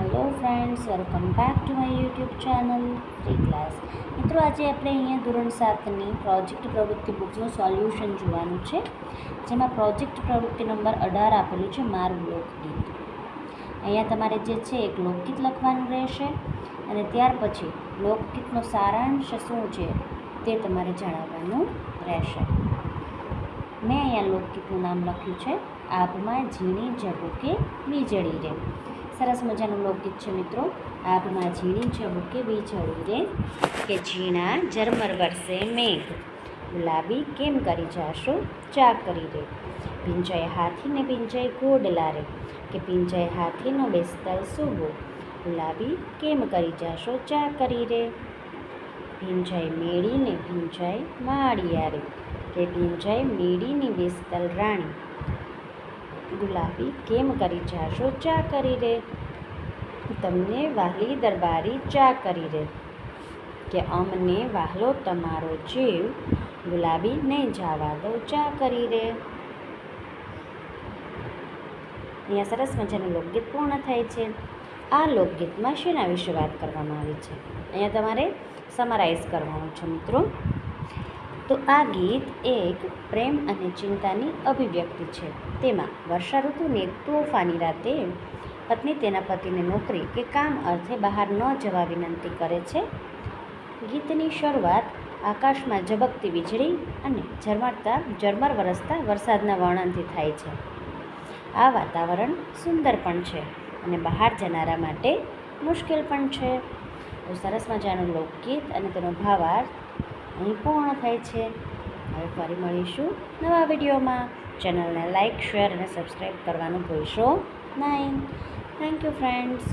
Hello friends, welcome back to my YouTube channel free class. મિત્રો, આજે આપણે અહીંયા ધોરણ 7ની પ્રોજેક્ટ પ્રવૃત્તિ બુકનું સોલ્યુશન જોવાનું છે, જેમાં પ્રોજેક્ટ પ્રવૃત્તિ નંબર 18 આપેલું છે મારું લોકગીત. અહીંયા તમારે જે છે એક લોકગીત લખવાનું રહેશે અને ત્યાર પછી લોકગીતનો સારાંશ શું છે તે તમારે જણાવવાનું રહેશે. મેં અહીંયા લોકગીતનું નામ લખ્યું છે આભમાં ઝીણી ઝબૂકે વીજળી રે. સરસ મજાનું લોકગીત છે મિત્રો. આભમાં ઝીણી ઝબૂકે વીજળી રે, કે ઝીણા ઝરમર વરસે મેઘ, ગુલાબી કેમ કરી જાશો ચા કરી રે, ભીંજાય હાથીને ભીંજાય ઘોડલા રે, કે ભીંજાય હાથીનો બેસતલ સૂબો, ગુલાબી કેમ કરી જાશો ચા કરી રે, ભીંજાય મેળીને ભીંજાય માળિયા રે, કે ભીંજાય મેળીની બેસતલ રાણી, ગુલાબી કેમ કરી જાશો ચા કરી રે, તમને વાલી દરબારી ચા કરી રે, કે અમને વહાલો તમારો જીવ, ગુલાબી નહીં જાવા દો ચા કરી રે. અહીંયા સરસ મજાનું લોકગીત પૂર્ણ થાય છે. આ લોકગીતમાં શેના વિશે વાત કરવામાં આવી છે અહીંયા તમારે સમરાઇઝ કરવાનું છે મિત્રો. તો આ ગીત એક પ્રેમ અને ચિંતાની અભિવ્યક્તિ છે. તેમાં વર્ષા ઋતુની એક તોફાની રાતે પત્ની તેના પતિને નોકરી કે કામ અર્થે બહાર ન જવા વિનંતી કરે છે. ગીતની શરૂઆત આકાશમાં ઝબકતી વીજળી અને ઝરમર વરસતા વરસાદના વર્ણનથી થાય છે. આ વાતાવરણ સુંદર પણ છે અને બહાર જનારા માટે મુશ્કેલ પણ છે. તો સરસ મજાનું લોકગીત અને તેનો ભાવાર્થ અહીં પૂર્ણ થાય છે. હવે ફરી મળીશું નવા વિડીયોમાં. ચેનલને લાઇક, શેર અને સબસ્ક્રાઈબ કરવાનું ભૂલશો નહીં. Thank you friends.